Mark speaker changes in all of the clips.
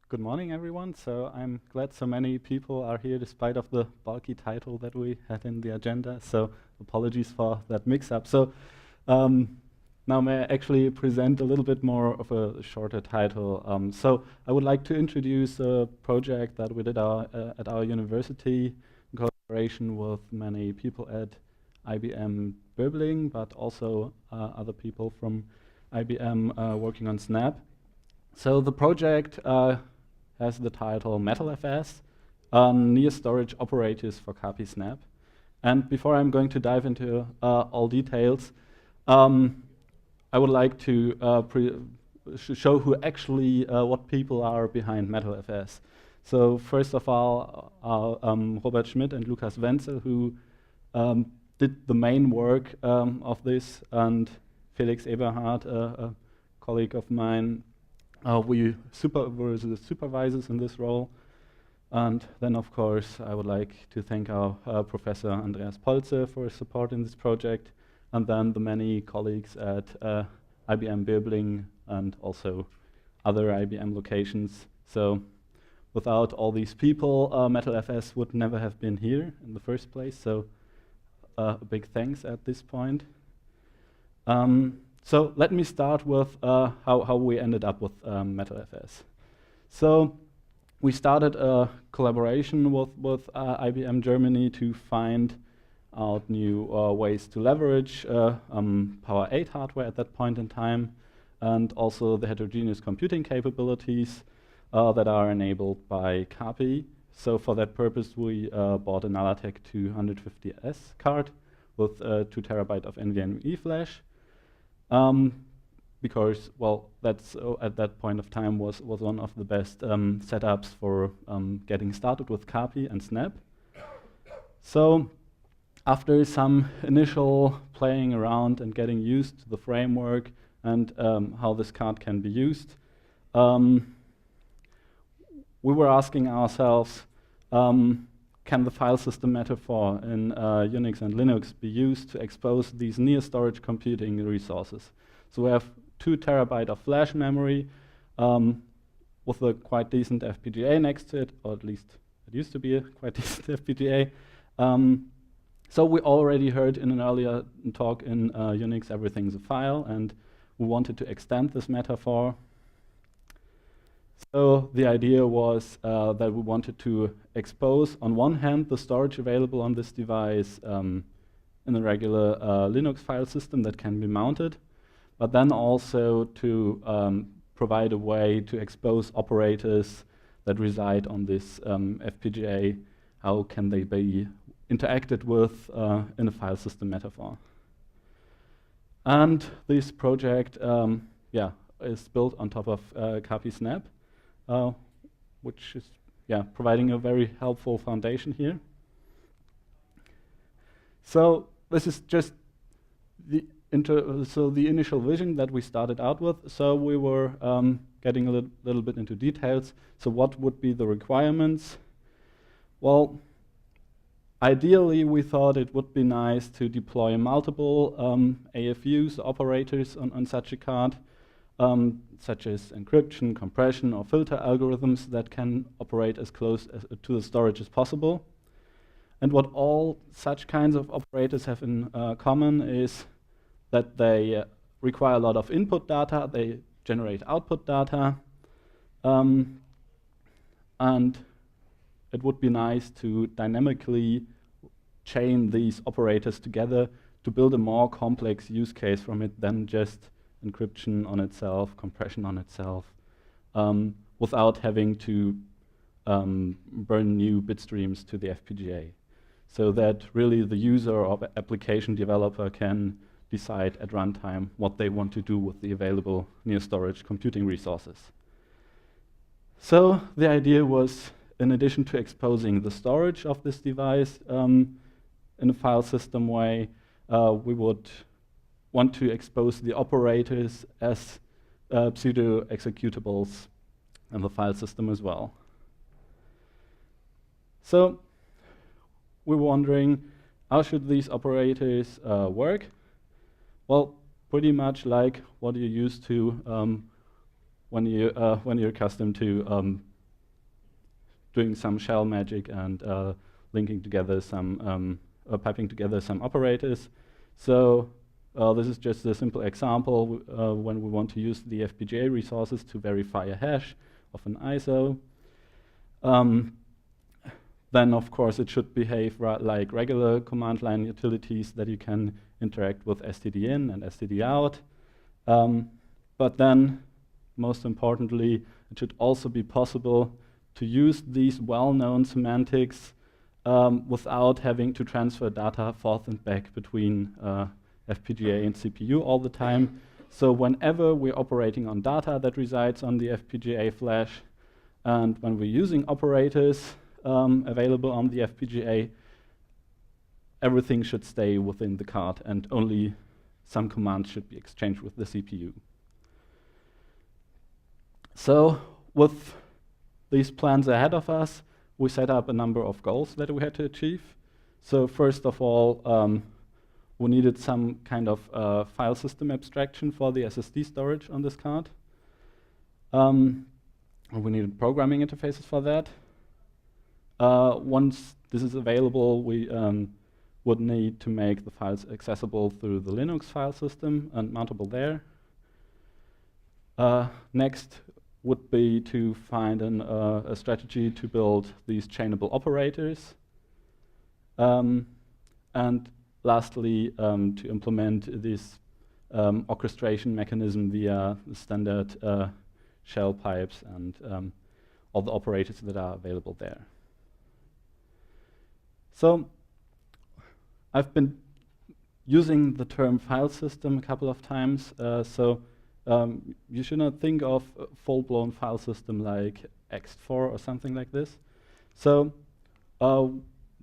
Speaker 1: Good morning, everyone. So I'm glad so many people are here despite of the bulky title that we had in the agenda. So apologies for that mix-up. So now may I actually present a little bit more of a shorter title. So I would like to introduce a project that we did at our university in collaboration with many people at IBM Böbling, but also other people from IBM working on Snap. So the project has the title MetalFS, near storage operators for CAPI Snap. And before I'm going to dive into all details, I would like to show who actually, what people are behind MetalFS. So first of all, Robert Schmidt and Lukas Wenzel, who did the main work of this, and Felix Eberhard, a colleague of mine. We were the supervisors in this role. And then, of course, I would like to thank our Professor Andreas Polze for his support in this project, and then the many colleagues at IBM Böbling and also other IBM locations. So without all these people, MetalFS would never have been here in the first place. So a big thanks at this point. So let me start with how we ended up with MetalFS. So we started a collaboration with IBM Germany to find out new ways to leverage Power 8 hardware at that point in time, and also the heterogeneous computing capabilities that are enabled by CAPI. So for that purpose, we bought an Alatec 250S card with 2 TB of NVMe flash. Because, well, that's at that point of time was one of the best setups for getting started with CAPI and Snap. So after some initial playing around and getting used to the framework and how this card can be used, we were asking ourselves, can the file system metaphor in Unix and Linux be used to expose these near storage computing resources? So we have 2 TB of flash memory with a quite decent FPGA next to it, or at least it used to be a quite decent FPGA. So we already heard in an earlier talk in Unix, everything's a file, and we wanted to extend this metaphor. So the idea was that we wanted to expose, on one hand, the storage available on this device in a regular Linux file system that can be mounted, but then also to provide a way to expose operators that reside on this FPGA. How can they be interacted with in a file system metaphor? And this project is built on top of CAPI Snap, which is providing a very helpful foundation here. So this is just the initial vision that we started out with. So we were getting a little bit into details. So what would be the requirements? Well, ideally we thought it would be nice to deploy multiple AFUs, operators on such a card, such as encryption, compression, or filter algorithms that can operate as close to the storage as possible. And what all such kinds of operators have in common is that they require a lot of input data, they generate output data, and it would be nice to dynamically chain these operators together to build a more complex use case from it than just encryption on itself, compression on itself, without having to burn new bit streams to the FPGA. So that really the user or application developer can decide at runtime what they want to do with the available near storage computing resources. So the idea was, in addition to exposing the storage of this device in a file system way, we would want to expose the operators as pseudo executables in the file system as well. So we were wondering, how should these operators work? Well, pretty much like what you're used to when you're accustomed to doing some shell magic and linking together some, piping together some operators. So this is just a simple example when we want to use the FPGA resources to verify a hash of an ISO. Then, of course, it should behave like regular command line utilities that you can interact with stdin and stdout. But then, most importantly, it should also be possible to use these well-known semantics without having to transfer data forth and back between FPGA and CPU all the time. So whenever we're operating on data that resides on the FPGA flash, and when we're using operators available on the FPGA, everything should stay within the card, and only some commands should be exchanged with the CPU. So with these plans ahead of us, we set up a number of goals that we had to achieve. So first of all, we needed some kind of file system abstraction for the SSD storage on this card. We needed programming interfaces for that. Once this is available, we would need to make the files accessible through the Linux file system and mountable there. Next would be to find a strategy to build these chainable operators. And lastly, to implement this orchestration mechanism via the standard shell pipes and all the operators that are available there. So I've been using the term file system a couple of times. You should not think of a full-blown file system like Ext4 or something like this. So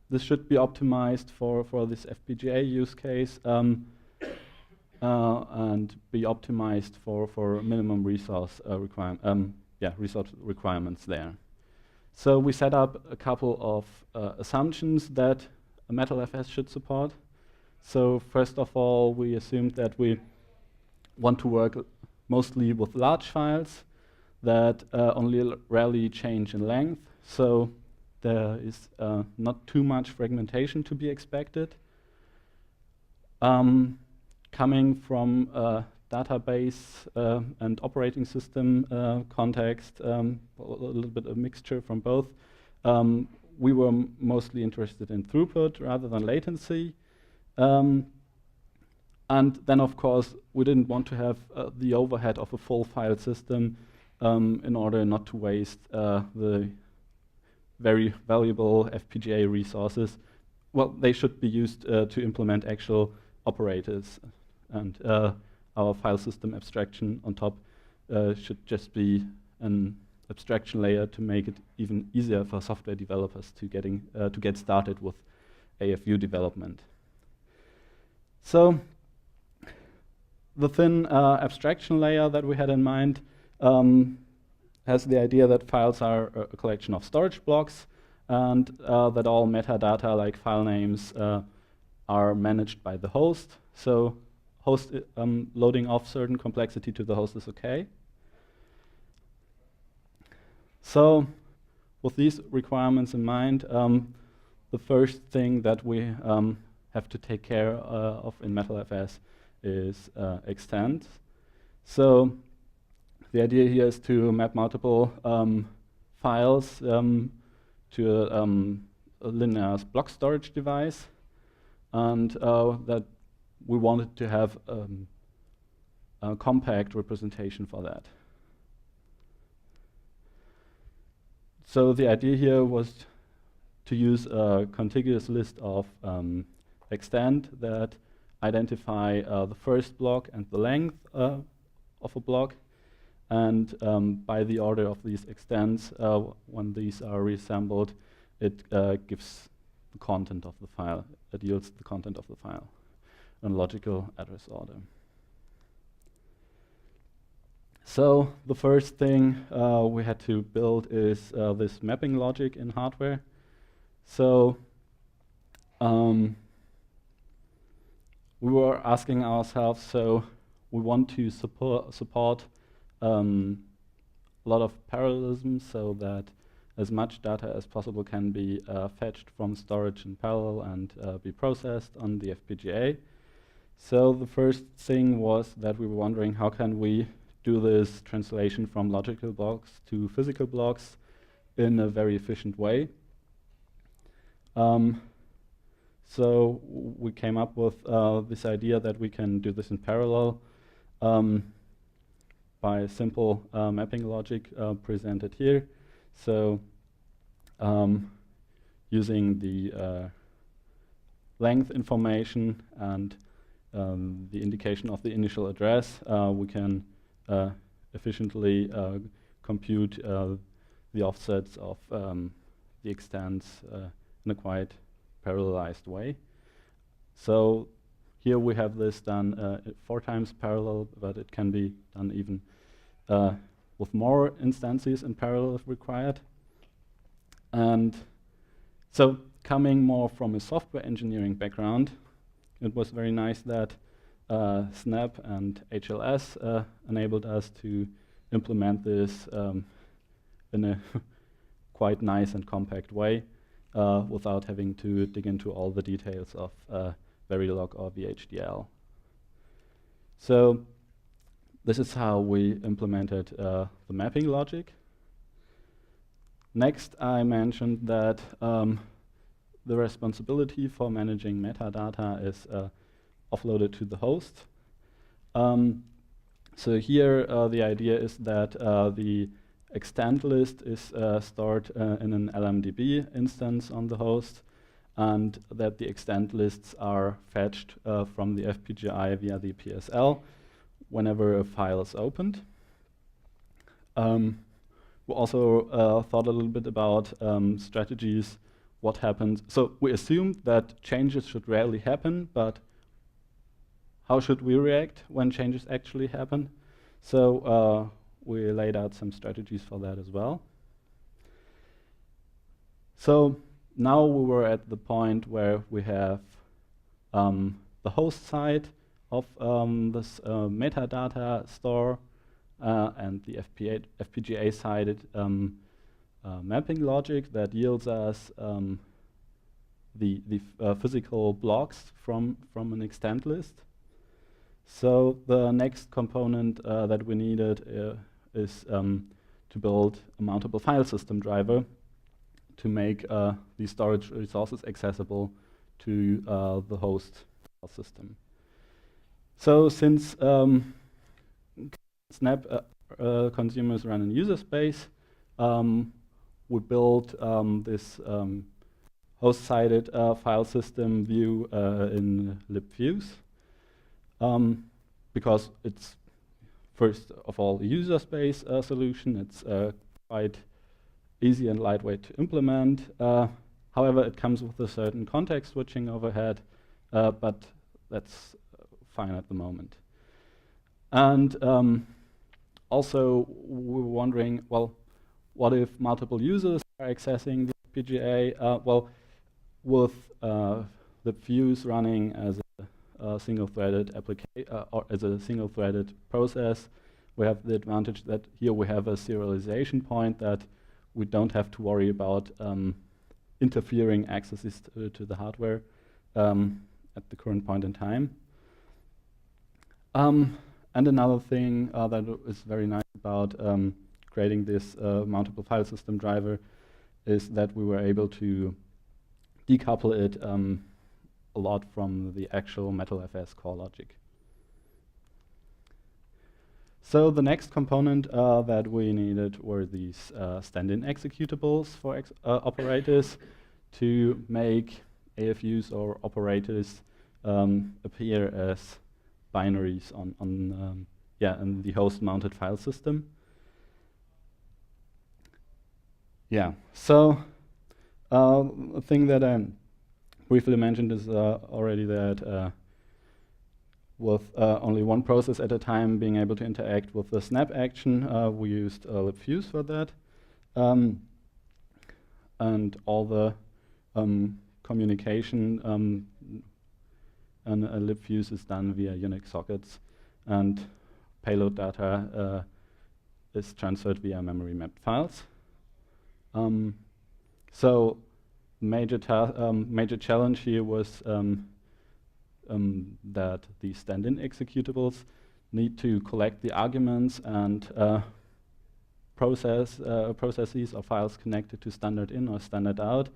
Speaker 1: this should be optimized for this FPGA use case and be optimized for minimum resource requirements there. So we set up a couple of assumptions that a MetalFS should support. So first of all, we assumed that we want to work mostly with large files that only rarely change in length. So there is not too much fragmentation to be expected. Coming from a database and operating system context, a little bit of mixture from both, we were mostly interested in throughput rather than latency. And then, of course, we didn't want to have the overhead of a full file system in order not to waste the very valuable FPGA resources. Well, they should be used to implement actual operators. And our file system abstraction on top should just be an abstraction layer to make it even easier for software developers to get started with AFU development. So the thin abstraction layer that we had in mind has the idea that files are a collection of storage blocks, and that all metadata like file names are managed by the host. So host loading off certain complexity to the host is okay. So with these requirements in mind, the first thing that we have to take care of in MetalFS is extend. So the idea here is to map multiple files to a linear block storage device, and that we wanted to have a compact representation for that. So the idea here was to use a contiguous list of extend that identify the first block and the length of a block, and by the order of these extends, when these are reassembled, it gives the content of the file. It yields the content of the file in logical address order. So the first thing we had to build is this mapping logic in hardware. So we were asking ourselves, so we want to support a lot of parallelism so that as much data as possible can be fetched from storage in parallel and be processed on the FPGA. So the first thing was that we were wondering how can we do this translation from logical blocks to physical blocks in a very efficient way. So we came up with this idea that we can do this in parallel by simple mapping logic presented here. So using the length information and the indication of the initial address, we can efficiently compute the offsets of the extents in a quite parallelized way. So here we have this done 4 times parallel, but it can be done even with more instances in parallel if required. And so coming more from a software engineering background, it was very nice that Snap and HLS enabled us to implement this in a quite nice and compact way without having to dig into all the details of Verilog or VHDL. So this is how we implemented the mapping logic. Next, I mentioned that the responsibility for managing metadata is offloaded to the host. So here the idea is that the extent list is stored in an LMDB instance on the host, and that the extent lists are fetched from the FPGA via the PSL whenever a file is opened. We also thought a little bit about strategies, what happens. So we assumed that changes should rarely happen, but how should we react when changes actually happen? So we laid out some strategies for that as well. So now we were at the point where we have the host side of this metadata store and the FPGA-sided mapping logic that yields us the physical blocks from an extent list. So the next component that we needed is to build a mountable file system driver to make these storage resources accessible to the host file system. So since Snap consumers run in user space, we built this host-sided file system view in libfuse. Because it's first of all a user space solution, it's quite easy and lightweight to implement. However, it comes with a certain context switching overhead, but that's fine at the moment. And also we were wondering, well, what if multiple users are accessing the FPGA? Well, with libfuse running as a single-threaded application or as a single-threaded process, we have the advantage that here we have a serialization point that we don't have to worry about interfering accesses to the hardware at the current point in time. And another thing that is very nice about creating this mountable file system driver is that we were able to decouple it a lot from the actual MetalFS core logic. So the next component that we needed were these stand-in executables for operators to make AFUs or operators appear as binaries in the host-mounted file system. Yeah, so a thing that I briefly mentioned is already that with only one process at a time being able to interact with the snap action, we used libfuse for that. And all the communication and libfuse is done via Unix sockets, and payload data is transferred via memory mapped files. So major challenge here was that the stand-in executables need to collect the arguments and processes or files connected to standard in or standard out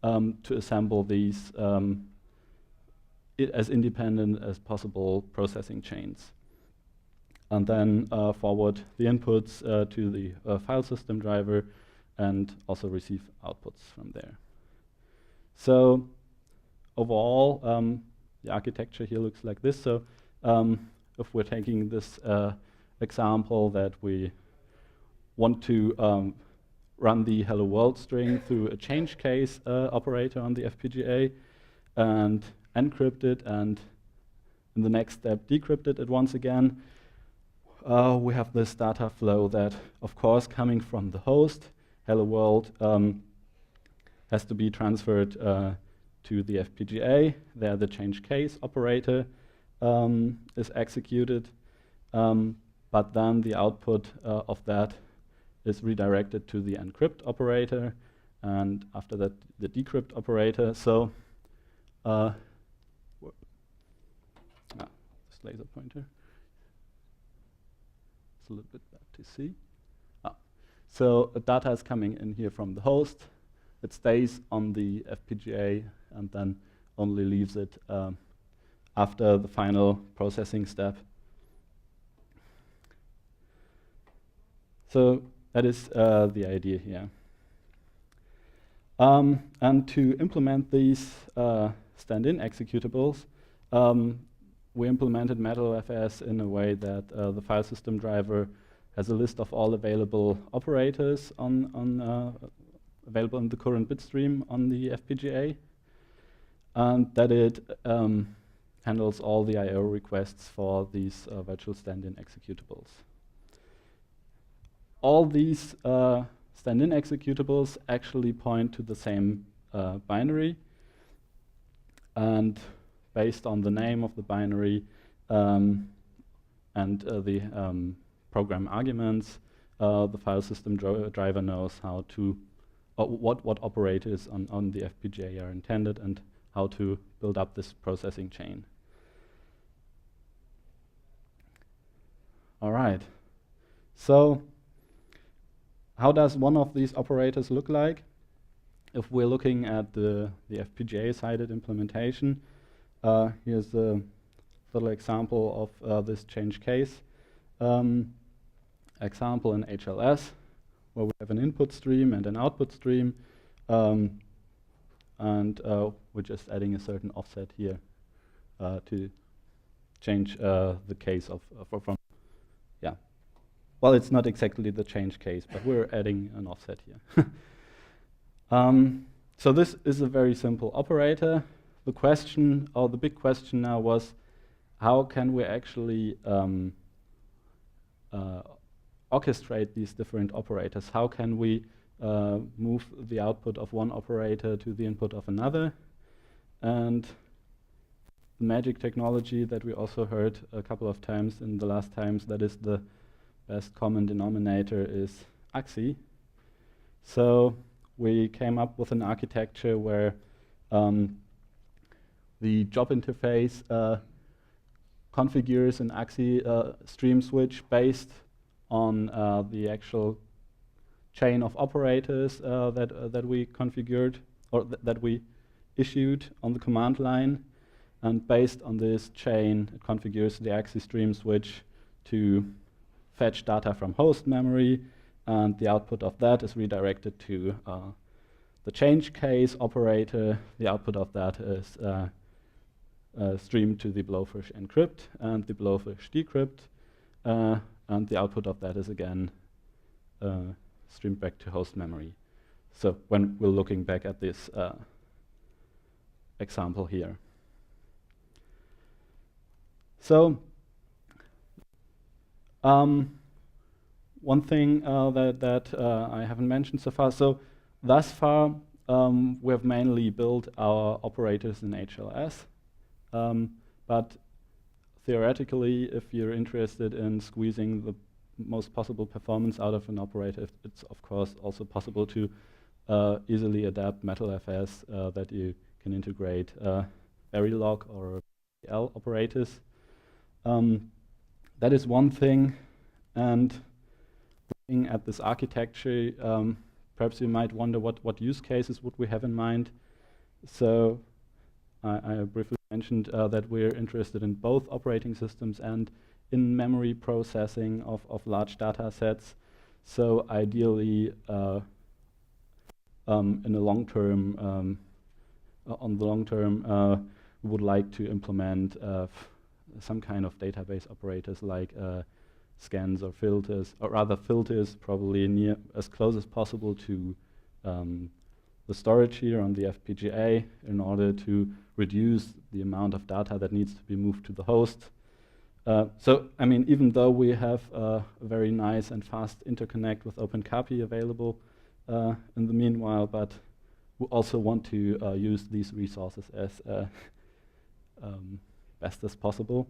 Speaker 1: to assemble these as independent as possible processing chains. And then forward the inputs to the file system driver and also receive outputs from there. So overall, the architecture here looks like this. So if we're taking this example that we want to run the hello world string through a change case operator on the FPGA and encrypt it, and in the next step decrypt it once again, we have this data flow that, of course, coming from the host, hello world, has to be transferred to the FPGA. There the change case operator is executed, but then the output of that is redirected to the encrypt operator, and after that the decrypt operator. So this laser pointer, it's a little bit bad to see. So data is coming in here from the host. It stays on the FPGA and then only leaves it after the final processing step. So that is the idea here. And to implement these stand-in executables, we implemented MetalFS in a way that the file system driver has a list of all available operators available in the current bit stream on the FPGA, and that it handles all the I/O requests for these virtual stand-in executables. All these stand-in executables actually point to the same binary, and based on the name of the binary and the program arguments, the file system driver knows how to what operators on the FPGA are intended and how to build up this processing chain. All right. So how does one of these operators look like? If we're looking at the FPGA-sided implementation, here's a little example of this change case example in HLS, where we have an input stream and an output stream, and we're just adding a certain offset here to change the case from well, it's not exactly the change case, but we're adding an offset here. So this is a very simple operator. The question, or the big question now, was how can we actually orchestrate these different operators? How can we move the output of one operator to the input of another? And the magic technology that we also heard a couple of times in the last times, that is the best common denominator, is AXI. So we came up with an architecture where the job interface configures an AXI stream switch based on the actual chain of operators that we configured, or that we issued on the command line. And based on this chain, it configures the AXI stream switch to fetch data from host memory, and the output of that is redirected to the change case operator. The output of that is streamed to the blowfish encrypt and the blowfish decrypt, and the output of that is again streamed back to host memory. So when we're looking back at this example here. So one thing that I haven't mentioned so far. So thus far, we have mainly built our operators in HLS. But theoretically, if you're interested in squeezing the most possible performance out of an operator, it's of course also possible to easily adapt MetalFS that you can integrate Verilog or PL operators. That is one thing, and looking at this architecture, perhaps you might wonder what use cases would we have in mind. So I briefly mentioned that we're interested in both operating systems and in memory processing of large data sets. So ideally, in the long term, on the long term, we would like to implement some kind of database operators like scans or filters, or rather filters, probably near as close as possible to the storage here on the FPGA in order to reduce the amount of data that needs to be moved to the host. So, I mean, even though we have a very nice and fast interconnect with OpenCAPI available in the meanwhile, but we also want to use these resources as best as possible.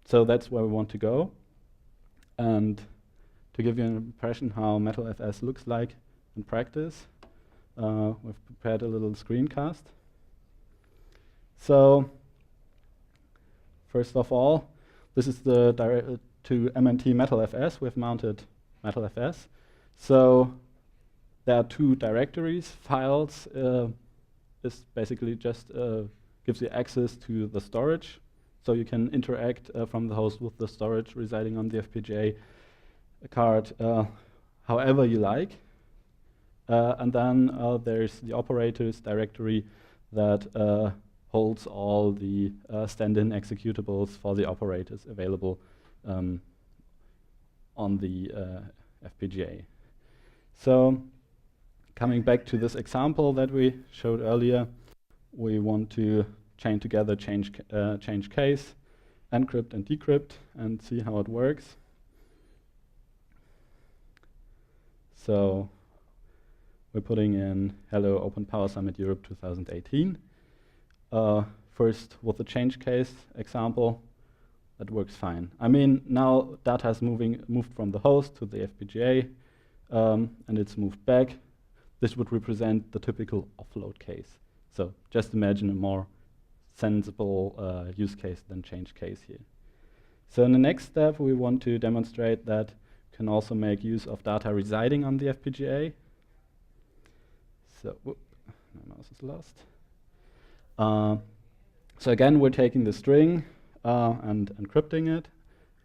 Speaker 1: So that's where we want to go. And to give you an impression how MetalFS looks like in practice, we've prepared a little screencast. So, first of all, this is the to MNT MetalFS. We've mounted MetalFS. So there are two directories. Files is basically just gives you access to the storage, so you can interact from the host with the storage residing on the FPGA card however you like. And then there's the operators directory that holds all the stand-in executables for the operators available on the FPGA. So coming back to this example that we showed earlier, we want to chain together change case, encrypt and decrypt, and see how it works. So we're putting in Hello OpenPOWER Summit Europe 2018. First, with the change case example, that works fine. I mean, now data is moved from the host to the FPGA, and it's moved back. This would represent the typical offload case. So just imagine a more sensible use case than change case here. So in the next step, we want to demonstrate that you can also make use of data residing on the FPGA. So, whoop, my mouse is lost. So again, we're taking the string and encrypting it,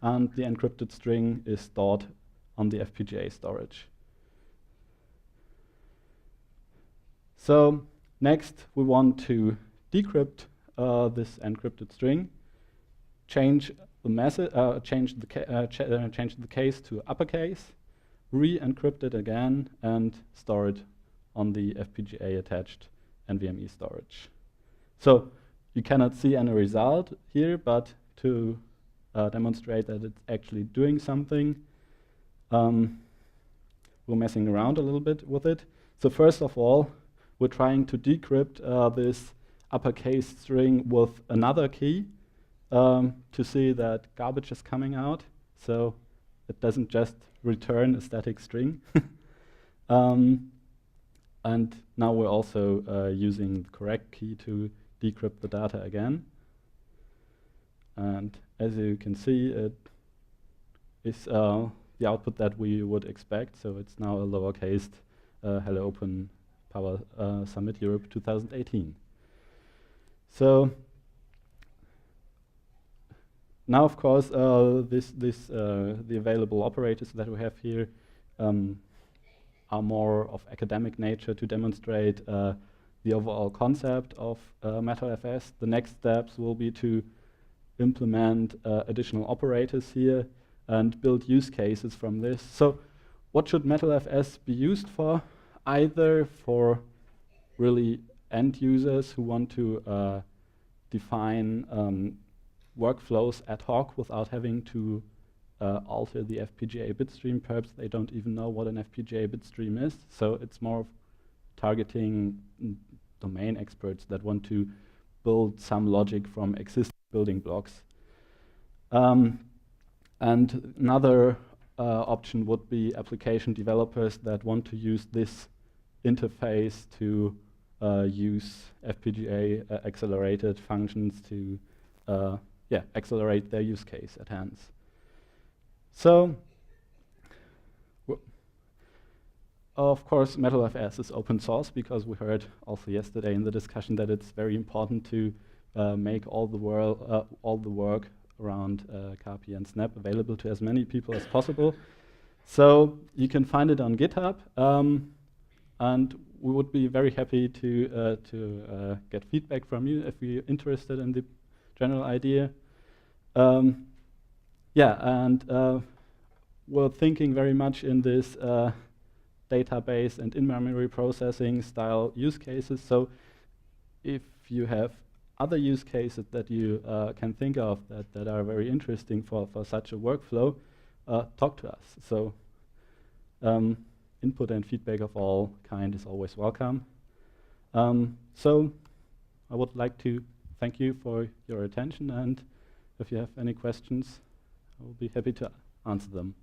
Speaker 1: and the encrypted string is stored on the FPGA storage. So next, we want to decrypt this encrypted string, change the change the case to uppercase, re-encrypt it again, and store it on the FPGA attached NVMe storage. So you cannot see any result here, but to demonstrate that it's actually doing something, we're messing around a little bit with it. So first of all, we're trying to decrypt this uppercase string with another key to see that garbage is coming out, so it doesn't just return a static string. And now we're also using the correct key to decrypt the data again. And as you can see, it is the output that we would expect. So it's now a lowercase Hello OpenPOWER Summit Europe 2018. So now, of course, the available operators that we have here are more of academic nature to demonstrate the overall concept of MetalFS. The next steps will be to implement additional operators here and build use cases from this. So what should MetalFS be used for? Either for really end users who want to define workflows ad hoc without having to alter the FPGA bitstream. Perhaps they don't even know what an FPGA bitstream is, so it's more of targeting domain experts that want to build some logic from existing building blocks. And another option would be application developers that want to use this interface to use FPGA accelerated functions to accelerate their use case at hand. So, of course, MetalFS is open source because we heard also yesterday in the discussion that it's very important to make all the work around CAPI and Snap available to as many people as possible. So you can find it on GitHub, and we would be very happy to get feedback from you if you're interested in the general idea. We're thinking very much in this database and in-memory processing style use cases. So if you have other use cases that you can think of that are very interesting for such a workflow, talk to us. So input and feedback of all kind is always welcome. So I would like to thank you for your attention, and if you have any questions, I will be happy to answer them.